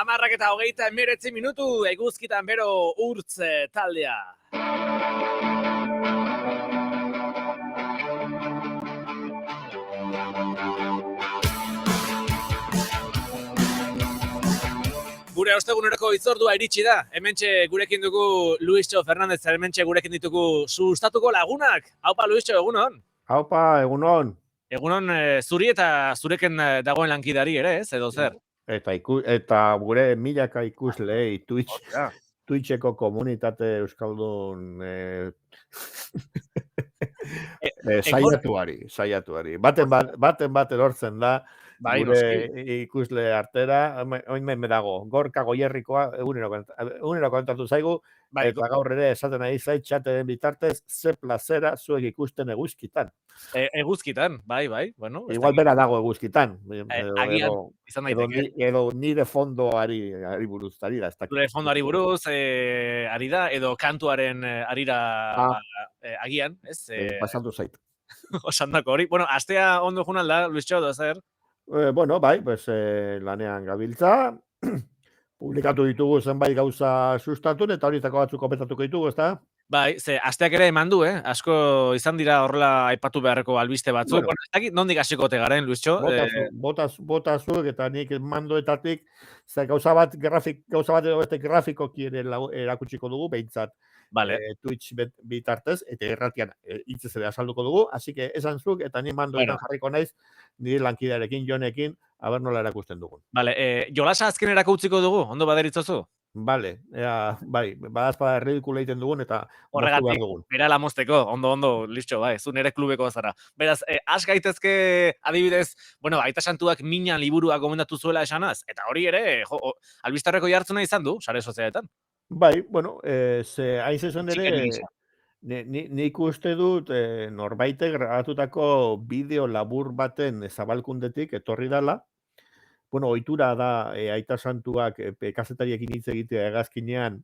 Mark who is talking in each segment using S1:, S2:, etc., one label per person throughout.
S1: 10:29 eguzkitan bero urtz taldea. Gure ostegunerako hitzordua iritsi da. Hementxe gurekin dugu Luisxo Fernandez, hementxe gurekin ditugu sustatuko lagunak. Haupa Luisxo, egunon.
S2: Haupa, egunon.
S1: Egunon zuri eta zureken dagoen lankidari ere, ez? Edo zer?
S2: Eta gure milaka ikuslei Twitcheko komunitate euskaldun saiatuari. Baten bat erortzen da, gure ikusle artera, oin dago, Gorka Goierrikoa egunero kontatu zaigu, eta gaur ere esaten ari zait txateren bitartez, ze plazera zuek ikusten eguzkitan.
S1: Eguzkitan, bai. Bueno,
S2: igual bera dago eguzkitan.
S1: Agian, izan daiteke.
S2: Edo nire fondoari buruz ari da.
S1: Nire fondoari buruz ari da, edo kantuaren arira agian, ez?
S2: Pasatu zait.
S1: Osandako hori. Bueno, astea ondo junal da, Luisxo, da zer?
S2: Bueno, bai, lanean gabiltza. Publikatu ditugu zenbait gauza sustatun, eta horietako batzuk komentatuko ditugu, ezta?
S1: Bai, asteak ere eman du, asko izan dira horrela aipatu beharreko albiste batzuk. Bueno, ez dakit nondik hasiko ote garen, Luisxo?
S2: Bota zuek eta nik mandoetatik, gauza bat grafikoki ere erakutsiko dugu, behintzat Twitch bitartez, eta erratian hitzez ere azalduko dugu, así que esan zuk, eta ni mandoetan jarriko naiz, nire lankidearekin, Jonekin, aber nola erakusten dugun.
S1: Vale, jolasa azken erakutziko dugu, ondo baderitzozu?
S2: Vale, bai, badazpada erridikula egiten dugun eta
S1: horregatik, bera lamosteko, ondo, Luisxo, bai, zu nere klubeko zara. Beraz, has gaitezke adibidez, bueno, Aita Santuak Mina liburua gomendatu zuela esanaz, eta hori ere, albistarreko jartzuna izan du, sare sozialetan.
S2: Bai, bueno, hain zezen ere, nik uste dut norbaite grabatutako bideo labur baten zabalkundetik etorri dala. Bueno, ohitura da Aita Santuak kazetariekin hitz egitea hegazkinean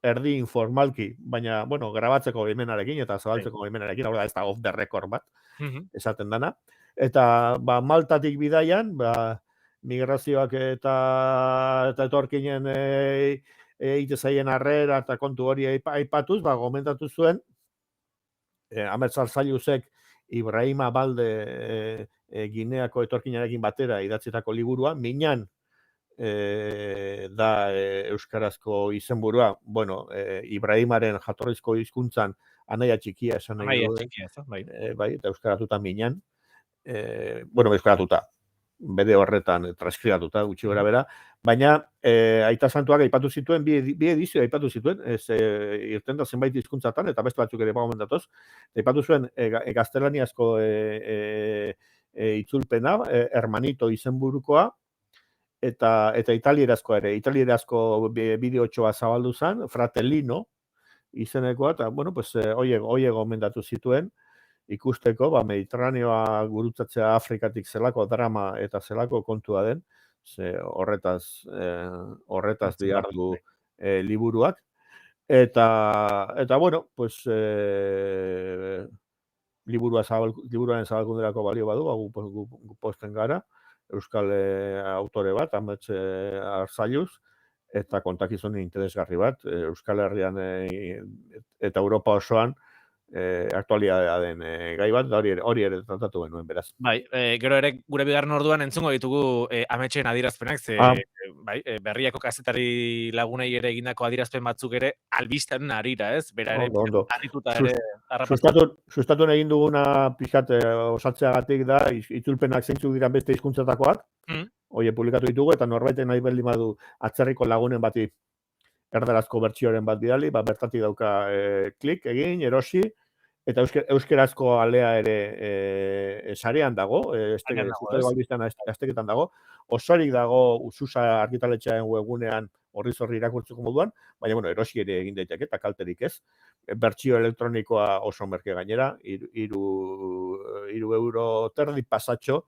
S2: erdi informalki, baina, bueno, grabatzeko baimenarekin eta zabaltzeko baimenarekin, hau da, ez da off the record bat, esaten dana. Eta, Maltatik bidaian, migrazioak eta etorkinen itezaien arrera eta kontu hori aipatuz, gomentatu zuen, Amertzal Zailuzek Ibrahima Balde Gineako etorkinarekin batera idatzitako liburua, Minan da euskarazko izenburua, bueno, Ibrahimaren jatorrizko hizkuntzan anaia txikia esan nahi du. Bai, eta euskaratuta Minan. Bueno, euskaratuta, bere horretan transkribatuta, gutxi gora bera, baina Aita Santuak aipatu zituen, bi edizio aipatu zituen, irten da zenbait hizkuntzatan, eta beste batzuk ere gomendatoz, aipatu zuen gaztelaniazko itzulpena, Hermanito izenburukoa, eta italierazkoa ere, italierazko bideotxoa zabaldu zen, Fratellino izenekoa, eta, bueno, pues, oie gomendatu zituen, ikusteko, Mediterraneoa gurutzatzea Afrikatik zelako drama eta zelako kontua den, horretaz diardu liburuak, eta bueno, pues, liburuaren zabalkunderako balio badu, gu posten gara, euskal autore bat, Ametxe Arzailuz, eta kontakizun interesgarri bat, Euskal Herrian eta Europa osoan aktualidadea den gai bat, hori ere tratatu genuen, beraz.
S1: Bai, gero ere gure bigarren orduan entzungo ditugu Ametxen adierazpenak, berriako kazetari lagunei ere egindako adierazpen batzuk ere albistearen arira, ez? Bera ere, harrituta ere harrapatzen.
S2: Sustatu egin duguna pixat osatzeagatik da, itzulpenak zeintzuk dira beste hizkuntzatakoak, hori publikatu ditugu, eta norbaiten nahi berdin badu atzerriko lagunen bati erdarazko bertsioaren bat bidali, bertatik dauka klik egin, erosi, eta euskerazko alea ere sarean dago, azteketan dago, osorik dago Ususa argitaletxearen webunean horri irakurtzeko moduan, baina, bueno, erosi ere egin daiteke, eta kalterik ez. Bertsio elektronikoa oso merke gainera, 3 euro terdi pasatxo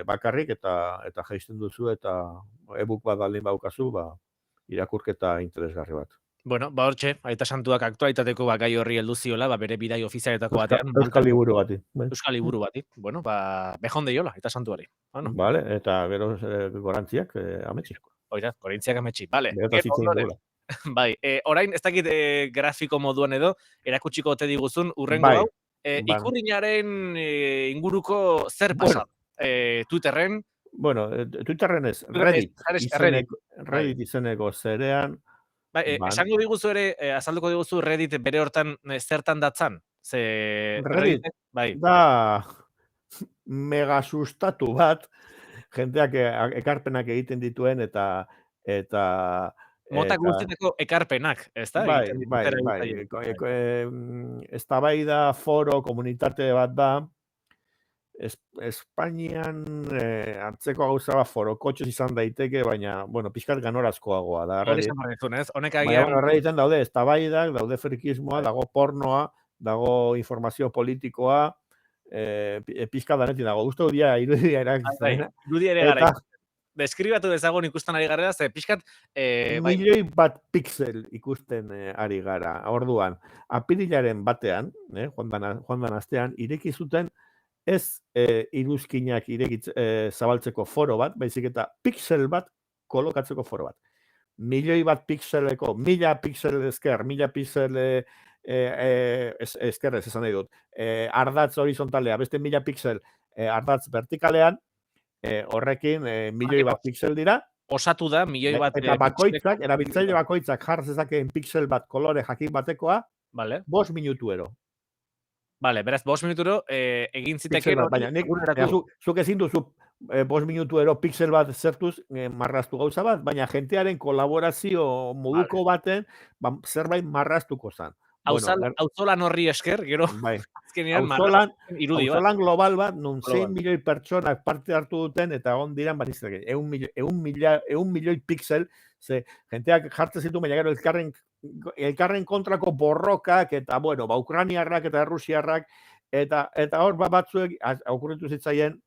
S2: bakarrik, eta jaisten duzu, eta e-book bat baldin baukazu, irakurketa interesgarri bat.
S1: Bueno, hortxe, Aita Santuak aktualitateko gai horri heldu ziola, bere bidai ofizialetako batean.
S2: Euskal liburu bati.
S1: Euskal liburu bati. Bueno, bejon deiola, Aita Santuari.
S2: Vale, eta gero gorantziak, Ametxe.
S1: Oira, korintziak ametsi. Vale,
S2: Berataz
S1: gero
S2: hitzein
S1: ondoren.
S2: dugula.
S1: Bai, orain, ez dakit grafiko moduan edo, erakutsiko ote diguzun, urrengo
S2: Bai,
S1: hau,
S2: ba,
S1: ikurrinaren inguruko zer pasa?
S2: bueno,
S1: Twitterren,
S2: bueno, Twitterren ez,
S1: Twitter ez,
S2: Reddit
S1: Reddit, bai.
S2: izeneko zerean,
S1: Bai,
S2: ban,
S1: esango diguzu ere, azalduko diguzu Reddit bere hortan zertan datzan? Ze
S2: Reddit
S1: Reddit, bai,
S2: da mega sustatu bat, jendeak ekarpenak egiten dituen eta
S1: mota
S2: eta
S1: guztietako ekarpenak, ezta?
S2: bai,
S1: Egiten dituzte
S2: bai, bai,
S1: erabiltzaileek. Bai.
S2: eztabaida foro komunitate bat da, Espainian antzeko gauza bat forokotxez izan daiteke, baina, bueno, pixkat ganorazkoagoa da,
S1: Hori
S2: Reddit.
S1: esan behar dizun, ez? Honek
S2: Baina,
S1: agian,
S2: bueno, Redditen daude eztabaidak, daude frikismoa,
S1: bai,
S2: dago pornoa, dago informazio politikoa, pixka danetik dago. Uste dira irudia
S1: bai,
S2: erakitzen.
S1: irudi ere gara
S2: Eta
S1: deskribatu dezagun ikusten ari garela, ze pixkat, bai,
S2: milioi bat pixel ikusten ari gara. Orduan, apirilaren batean, joan dan astean, ireki zuten ez iruzkinak zabaltzeko foro bat, baizik eta pixel bat kolokatzeko foro bat. Milioi bat pixeleko, mila pixel esker, mila pixel eskerrez esan nahi dut, ardatz horizontalea, beste mila pixel ardatz vertikalean, horrekin milioi bat pixel dira,
S1: osatu da, milioi bat
S2: eta bakoitzak,
S1: pixeleko,
S2: erabiltzaile bakoitzak jar zezakeen pixel bat kolore jakin batekoa,
S1: vale,
S2: 5 minutuero.
S1: vale, beraz, 5 minuturo egin
S2: Pixel
S1: zitekeen
S2: bat,
S1: hori
S2: baina nik,
S1: eguneratu.
S2: zuk ezin duzu 5 minutuero pixel bat zertuz marraztu gauza bat, baina jentearen kolaborazio moduko baten zerbait marraztuko zen. Bueno,
S1: Auzolan horri esker, gero,
S2: bai.
S1: azkenean, marrazten irudi bat.
S2: Auzolan global bat, nun
S1: Global.
S2: 6 milioi pertsonak parte hartu duten, eta egon diran banizak, 1 milioi pixel, ze jenteak jartzen zitu, baina gero elkarren kontrako borrokak, eta bueno, Ukraniarrak eta Errusiarrak, eta hor batzuek, okurritu zitzaien,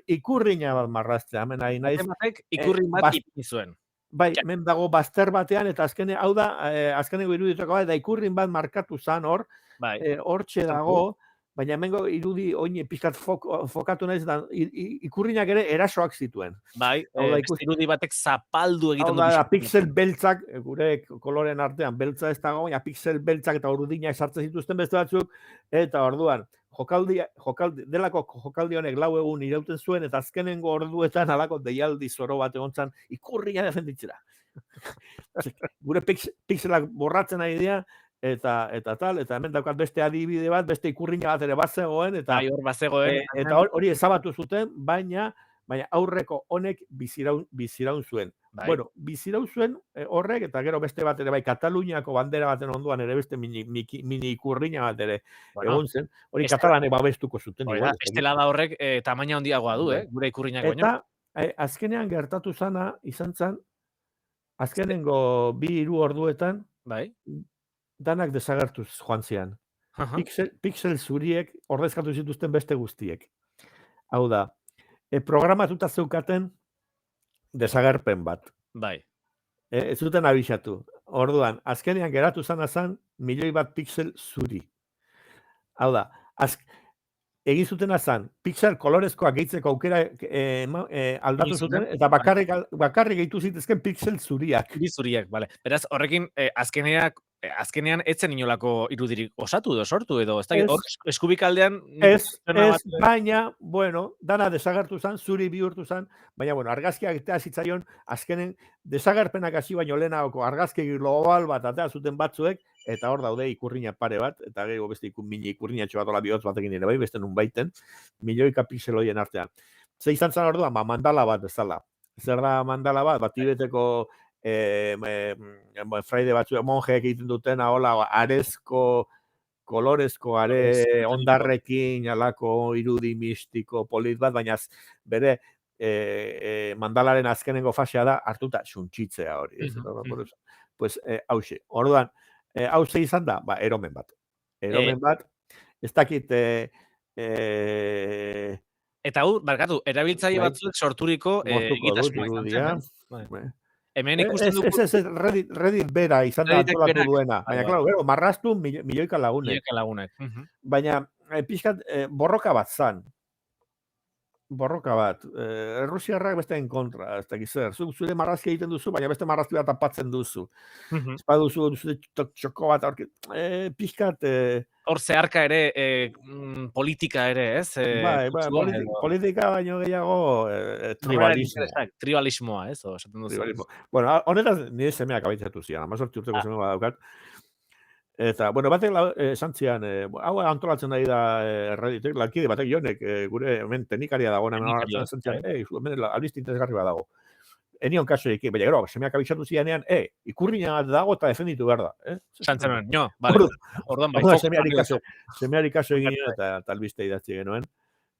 S2: ikurriña bat marraztea, hemen nahi naiz.
S1: Batek ikurrin bat ipini zuen.
S2: Bai, hemen dago bazter batean, eta hau da, azkeneko iruditako bat, da ikurrin bat markatu zan hor,
S1: Bai.
S2: Hortxe dago, baina hemengo irudi oin pixkat fokatu naiz, da ikurrinak ere erasoak zituen.
S1: Bai, irudi batek zapaldu egiten du.
S2: Hau da, pixel beltzak, gure koloren artean, beltza ez dago, baina pixel beltzak eta urdinak sartzen zituzten beste batzuk, eta orduan, delako jokaldi honek 4 egun irauten zuen, eta azkenengo orduetan alako deialdi zoro bat egon zan, ikurria defenditzera. Gure pixelak borratzen ari dira, eta hemen daukat beste adibide bat, beste ikurrina bat ere bat zegoen, eta
S1: hor bat zegoen.
S2: Eta hori ezabatu zuten, baina aurreko honek biziraun zuen.
S1: Bai.
S2: Bueno, biziraun zuen horrek, eta gero beste bat ere, bai, Kataluniako bandera baten onduan ere beste mini ikurrina bat ere egon zen. Hori katalanek babestuko zuten.
S1: Estelada horrek tamaina handiagoa du, gure ikurrinak baino.
S2: Eta azkenean gertatu zana, izan zen, azkenengo 2-3 orduetan,
S1: bai,
S2: danak desagertuz joan zian. Pixel zuriek ordezkatu zituzten beste guztiek. Hau da, programatuta zeukaten desagerpen bat.
S1: Bai.
S2: Ez zuten abisatu. Orduan, azkenean geratu zana zan, milioi bat pixel zuri. Hau da, egin zuten azan, pixel kolorezkoak gehitzeko aukera aldatu zuten, eta bakarrik gehitu zitezken pixel zuriak.
S1: Zuriak, bale. Beraz, horrekin, azkenean etzen inolako irudirik osatu edo sortu edo, ez da, eskubikaldean...
S2: Ez, baina, bueno, dana desagertu zan, zuri bihurtu zan, baina, bueno, argazkiak eta zitzaion, azkenen desagerpenak hasi baino lehenagoko argazki global bat atea zuten batzuek, eta hor daude ikurriña pare bat, eta gero beste mini ikurriñatxo bat ola bihotz batekin ere bai, beste nun baiten, milioika pixel horien artean. Ze izan zan orduan, mandala bat bezala. Zer da mandala bat tibeteko fraide batzu, monjeek egiten duten, hola, arezko, kolorezko, are ondarrekin, alako irudi mistiko, polit bat, baina bere mandalaren azkenengo fasea da, hartuta suntxitzea hori. Pues, hauxe. Orduan, hauxe izan da, eromen bat. Eromen bat, ez dakit...
S1: Eta barkatu, erabiltzaile batzuek sorturiko
S2: egitasmoa.
S1: Hemen ikusten dugu...
S2: Ez, Reddit bera izan da antolatu duena. Baina, klaro, gero, marraztu milioika lagunek.
S1: Milioika lagunek.
S2: Baina, pixkat, borroka bat zan. borroka bat. Errusiarrak besteen kontra, ez dakit zer. Zure marrazki egiten duzu, baina beste marrazki bat tapatzen duzu.
S1: Mhm.
S2: Ez baduzu txoko bat, pixkat...
S1: Hor zeharka ere, politika ere, ez?
S2: Bai,
S1: Kutsua edo...
S2: politika baino gehiago
S1: Norberaren
S2: tribalismo.
S1: interesak, tribalismoa, ez? O, esaten duzu.
S2: Tribalismo. Bueno, honetaz, nire semeak abaitzatu zian, 18 urteko seme bat daukat. Eta, bueno, batek esan zian, hau antolatzen nahi da erraditek, lankide batek jonek, gure hemen teknikaria dagoena,
S1: Teknikaria,
S2: esan zian, hemen albiste interesgarri bat dago. Enion kaso ekin, baina gero, semeak abaitzatu zianean, ikurriña bat dago eta defenditu behar da.
S1: Santzen nuen, jo, bale. Orduan bai,
S2: semeari kaso egin eta albiste idatzi genuen.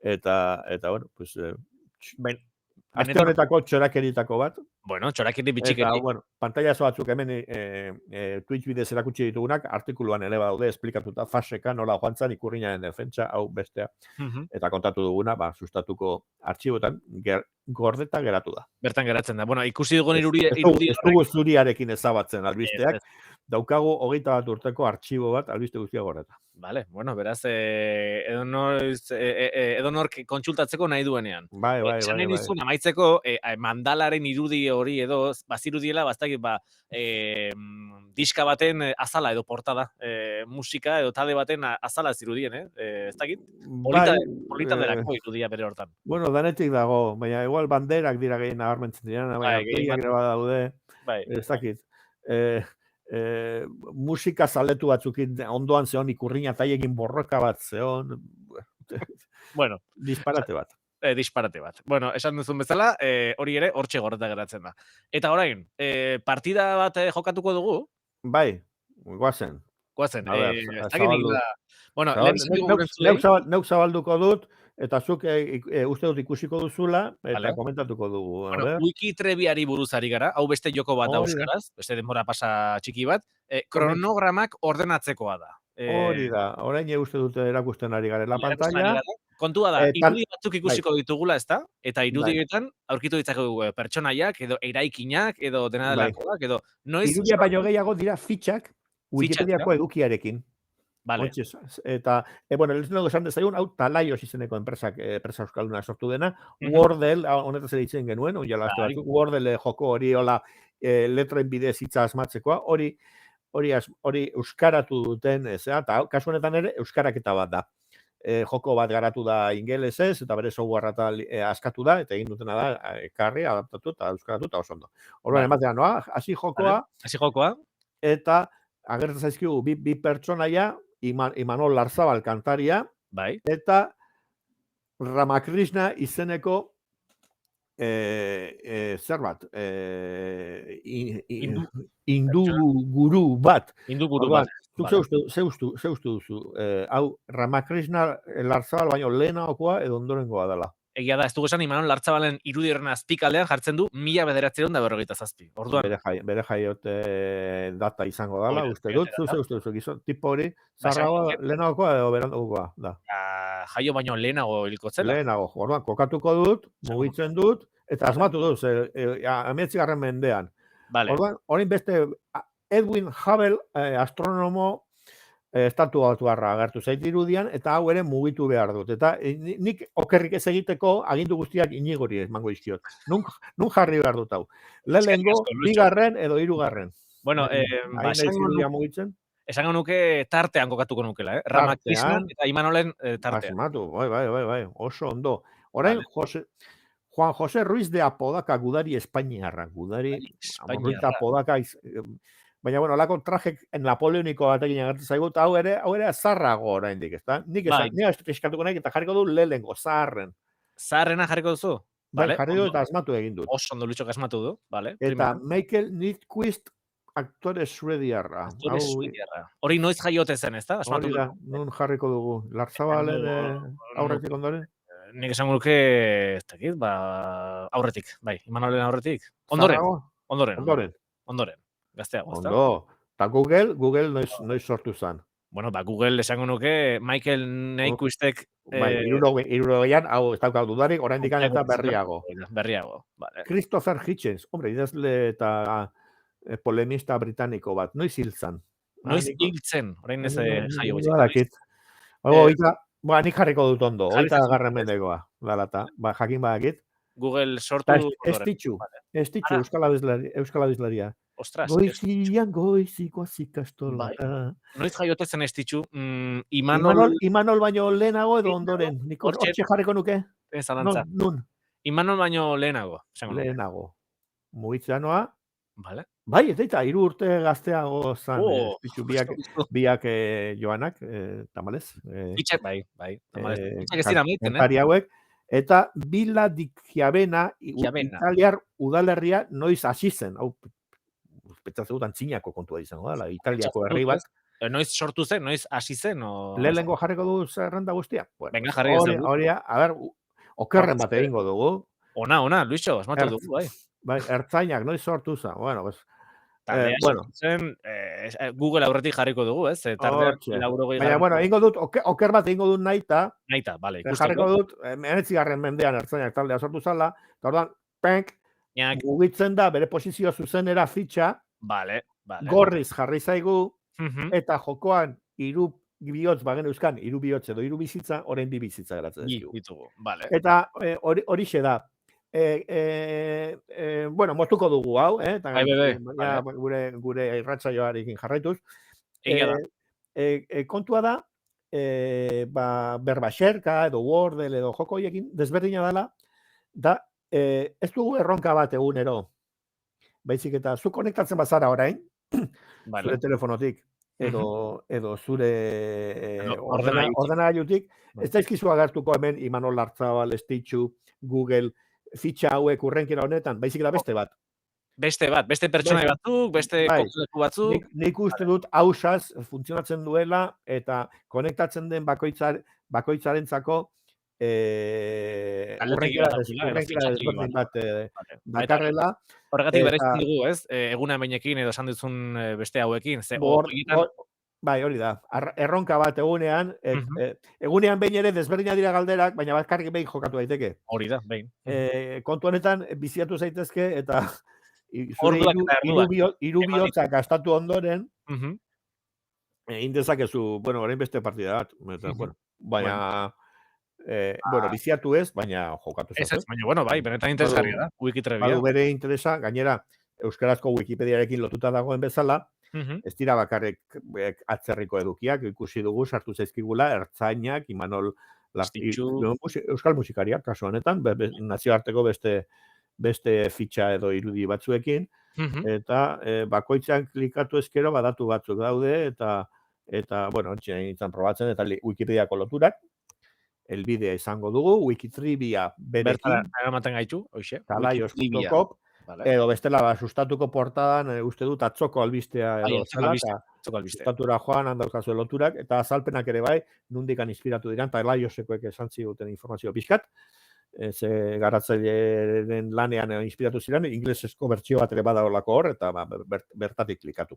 S2: Eta bueno, pues, aste honetako txorakeritako bat.
S1: Bueno, txorakeri bitxikeri.
S2: Eta, bueno, pantailazo batzuk hemen Twitch bidez erakutsi ditugunak, artikuluan ere daude esplikatuta faseka nola joan zan ikurriñaren defentsa, hau bestea. Eta kontatu duguna, sustatuko artxibotan gordeta geratu da.
S1: Bertan geratzen da. Bueno, ikusi dugun irudi
S2: Ez dugu zuriarekin ezabatzen albisteak. Daukagu 21 urteko artxibo bat albiste guztia gordeta.
S1: Vale, bueno, beraz, edonork kontsultatzeko nahi duenean.
S2: Bai.
S1: Nizun, amaitzeko, mandalaren irudi hori edo, bazirudiela, bastakit, diska baten azala edo portada, musika edo talde baten azala zirudien, ez dakit? Polita delako irudia bere hortan.
S2: Bueno, danetik dago, baina igual banderak dira gehien nabarmentzen dira, baina behiak ere badaude, ez dakit. Musika zaletu batzukin ondoan zeon ikurriña taiekin borroka bat zeon.
S1: Bueno,
S2: disparate bat.
S1: Disparate bat. Bueno, esan duzun bezala, hori ere hortxe gorreta geratzen da. Eta orain, partida bat jokatuko dugu?
S2: Bai, guazen.
S1: Bueno,
S2: neuk zabalduko dut, eta zuk uste dut ikusiko duzula, eta komentatuko dugu.
S1: Bueno, Wikitrebiari buruz ari gara, hau beste joko bat da euskaraz, beste denbora pasa txiki bat, kronogramak ordenatzekoa da.
S2: Hori da, orain uste dute erakusten ari garela pantalla.
S1: Kontua da, irudi batzuk ikusiko ditugula, ez da? Eta irudietan aurkitu ditzakegu pertsonaiak, edo eraikinak, edo dena delakoak, edo...
S2: Irudia baino gehiago dira fitxak, Wikipediako edukiarekin.
S1: Vale.
S2: Eta, bueno, lehenengo esan dezaigun, hau Talaios izeneko enpresa euskalduna sortu dena, Wordle, honetaz ere ditzen genuen, Wordle joko hori, letren bidez hitza asmatzekoa, hori euskaratu duten, eta kasu honetan ere, euskaraketa bat da. Joko bat garatu da ingelesez, eta bere software askatu da, eta egin dutena da, ekarri, adaptatu eta euskaratu eta oso ondo. Horren ematea noa, hasi jokoa, eta agertzen zaizkigu bi pertsonaia, Imanol Larzabal kantaria, eta Ramakrishna izeneko zer bat, hindu guru bat. Ze uste duzu, hau Ramakrishna Larzabal baino lehenagokoa edo ondorengoa dela.
S1: Egia da, ez dugu esan Imanol Lartzabalen irudi horren azpikaldean jartzen du 1947. Orduan.
S2: Bere jaiote data izango dela, uste dut, uste duzu, gizon, tipo hori, zarragoa lehenagokoa edo berandagokoa da.
S1: Jaio baino lehenago hilkotzela.
S2: Lehenago, orduan, kokatuko dut, mugitzen dut, eta asmatu dut, 19. mendean. Orduan, orain beste Edwin Hubble, astronomo, estatu batuarra agertu zait irudian, eta hau ere mugitu behar dut. Eta nik okerrik ez egiteko agindu guztiak Inigori emango izkiot. Nun jarri behar dut hau. Lehenengo, 2. edo 3.
S1: Bueno, esango nuke tartean kokatuko nukela, Ramakrishnan eta Imanolen tartean.
S2: Asmatu, bai, oso ondo. Orain, Juan José Ruiz de Apodaca, gudari espainiarra. Gudari, amorrita Apodaca, baina, bueno, lako trajek napoleoniko batekin agertzen zaigu, eta hau ere zarrago oraindik, ezta? Nik eskatuko nahi, eta jarriko du lehenengo, zaharren.
S1: Zaharrena jarriko duzu?
S2: Bai, jarri du eta asmatu egin dut.
S1: Oso ondo Lutxok asmatu du, bale.
S2: Eta Michael Nyquist, aktore suediarra.
S1: Hori noiz jaiote zen, ezta?
S2: Hori da, nun jarriko dugu. Larzabalen aurretik ondoren?
S1: Nik esan guruke, ez dakit, aurretik, bai, Imanolen aurretik. Ondoren. Gazteago, ezta?
S2: Ondo. Eta Google noiz sortu zen.
S1: Bueno, Google esango nuke Michael Nyquistek...
S2: Bai, 60an, hau ez daukau dudarik, oraindik eta berriago.
S1: Berriago, vale.
S2: Christopher Hitchens, hombre, idazle eta polemista britaniko bat, noiz hiltzen.
S1: Noiz hiltzen, orain ez jaio.
S2: Badakit. Nik jarriko dut ondo,
S1: Jarri
S2: 20.
S1: ezazu,
S2: mendekoa, dalata, jakin badakit.
S1: Google
S2: Ta
S1: sortu ondoren. Vale.
S2: estitxu,
S1: Ara,
S2: euskal abislaria.
S1: ostras,
S2: Goizian goizikoaz
S1: bai.
S2: ikastolara.
S1: Noiz jaiote zen Estitxu? Imanol
S2: Imanol baino lehenago edo
S1: lehenago,
S2: ondoren, nik
S1: hortxe,
S2: hortxe jarriko nuke.
S1: zalantza.
S2: Nun,
S1: Imanol baino lehenago, esango nuke.
S2: lehenago. Mugitzanoa,
S1: Vale.
S2: bai, eta 3 urte gazteago zan, estitxu
S1: Justu,
S2: biak,
S1: justu.
S2: biak Joanak, tamalez.
S1: Fitxak, bai. Tamalez. Fitxak ez dira amaitzen,
S2: Kantari hauek, eta Villa di Chiavenna,
S1: Chiavenna.
S2: italiar udalerria noiz hasi zen. Hau, pentsatzen dut antzinako kontua izango dela, Italiako
S1: Pentsatzen
S2: herri
S1: dut, ez?
S2: bat.
S1: Noiz sortu zen, noiz hasi zen, o...
S2: Lehenengo jarriko du zerrenda guztia? Bueno,
S1: Venga,
S2: pues
S1: jarri ez dugu.
S2: hori, a ber, okerren bat egingo dugu.
S1: Ona, Luixo, asmatu dugu, bai.
S2: Bai, ertzainak noiz sortu zen. Bueno, pues,
S1: Taldea
S2: bueno.
S1: sortu zen, Google aurretik jarriko dugu, ez? Tardeak
S2: Hortxe.
S1: 80.
S2: Baina, bueno, egingo dut, oker bat egingo dut naita,
S1: Naita, bale,
S2: jarriko
S1: ikusteko.
S2: dut, 19. mendean ertzainak taldea sortu zala, eta orduan, penk,
S1: Ñak,
S2: mugitzen da bere posizio zuzenera fitxa,
S1: vale.
S2: gorriz jarri zaigu,
S1: Mhm.
S2: eta jokoan 3 bihotz bagen euskan, 3 bihotz edo 3 bizitza, orain 2 bizitza geratzen dizkigu.
S1: Ditugu, vale.
S2: Eta horixe da. Bueno, moztuko dugu hau, eta
S1: Bai,
S2: ja, gure irratsaioarekin jarraituz.
S1: Egia da.
S2: Kontua da, berbaxerka edo Wordle edo joko horiekin desberdina dela, da, ez dugu erronka bat egunero. Baizik eta zu konektatzen bazara orain, zure telefonotik, edo zure ordenagailutik, ez daizkizu agertuko hemen Imanol Lartzabal, Estitxu, Google, fitxa hauek urrenkera honetan, baizik da beste bat.
S1: Beste pertsonai batzuk, beste kokleku batzuk.
S2: Nik uste dut hausaz funtzionatzen duela, eta konektatzen den bakoitzarentzako urrenkera desberdin bat dakarrela.
S1: Horregatik bereizten dugu, ez? Egunean beinekin edo esan duzun beste hauekin.
S2: Bai, hori da. Erronka bat egunean, egunean behin ere desberdinak dira galderak, baina bakarrik behin jokatu daiteke.
S1: Hori da, behin.
S2: Kontu honetan biziatu zaitezke, eta zure 3 bihotzak gastatu ondoren, egin dezakezu, bueno, orain beste partida bat. Baina, biziatu ez, baina jokatu zazu.
S1: Ez, baina, bueno, bai, benetan interesgarria da, Wikitrebia.
S2: Badu bere interesa, gainera, euskarazko Wikipediarekin lotuta dagoen bezala, ez dira bakarrik atzerriko edukiak, ikusi dugu, sartu zaizkigula, ertzainak, Imanol, euskal musikariak, kasu honetan, nazioarteko beste fitxa edo irudi batzuekin, eta bakoitzan klikatu ezkero badatu batzuk daude, eta bueno, nintzen probatzen, eta Wikipediako loturak, elbidea izango dugu, Wikitrivia berekin,
S1: bertan eramaten gaitu, hoxe,
S2: talaios.com, edo bestela, sustatuko portadan, uste dut, atzoko albistea edo zela, eta sustatura joan handaukazue loturak, eta azalpenak ere bai, nundikan inspiratu diran, eta laiosekoek esan ziguten informazio pixkat, ze garatzaileen lanean inspiratu ziren, inglesezko bertsio bat ere badaolako hor, eta bertatik klikatu.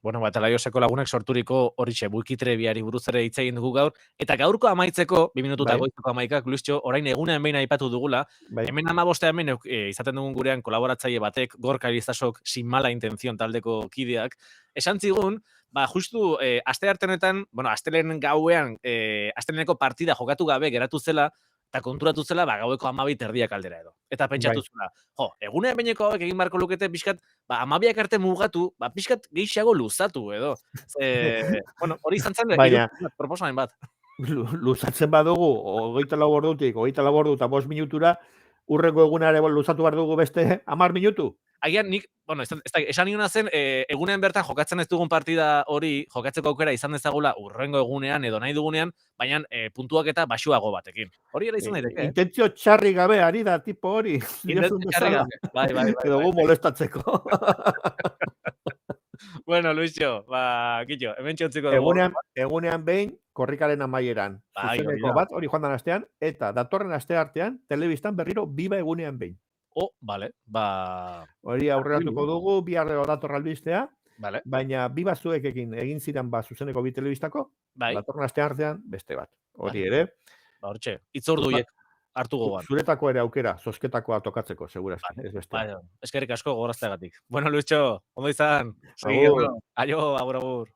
S1: Bueno, eta laioseko lagunek sorturiko horixe, Wikitrebiari buruz ere hitz egin dugu gaur, eta gaurko amaitzeko, 2 minutu eta goizeko amaikak, Luisio, orain egunean behin aipatu dugula, hemen 15 hemen izaten dugun gurean kolaboratzaile batek, Gorka Elizasok, sin mala intención taldeko kideak, esan zigun, justu astearte honetan, bueno, astelehen gauean, asteleneko partida jokatu gabe geratu zela, eta konturatu zela, gaueko 12 aldera edo. Eta pentsatu zela, egunean behineko hauek egin barko lukete, pixkat, 12 arte mugatu, pixkat gehiago luzatu edo. Bueno, hori izan zen, proposamen bat.
S2: Luzatzen badugu, 24 ordutik, 24 ordu eta 5 minutura, urrengo egunare luzatu behar dugu beste 10 minutu.
S1: Agian nik, bueno, esan niona zen, egunean bertan jokatzen ez dugun partida hori, jokatzeko aukera izan dezagula urrengo egunean edo nahi dugunean, baina puntuak eta baxuago batekin. Hori ere izan daiteke.
S2: Intentzio txarri gabe ari da, tipo hori.
S1: Intentzio txarri gabe, bai.
S2: Edo gu molestatzeko.
S1: Bueno, Luisio, kitxo, hemen txontziko dugu.
S2: Egunean behin, korrikaren amaieran. Zuzeneko bat, hori joan dan astean, eta datorren aste artean, telebistan berriro, biba egunean behin.
S1: Vale,
S2: hori aurreratuko dugu, bihar dator albistea, baina bi batzuekekin egin ziren zuzeneko bi telebistako, datorren aste artean beste bat. Hori ere.
S1: Hortxe, itzorduiek hartu gogoan.
S2: Zuretako ere aukera, zozketakoa tokatzeko, segurazki, ez beste.
S1: Eskerrik asko gogorazteagatik. Bueno, Luisio, ondo izan. Aio, agur.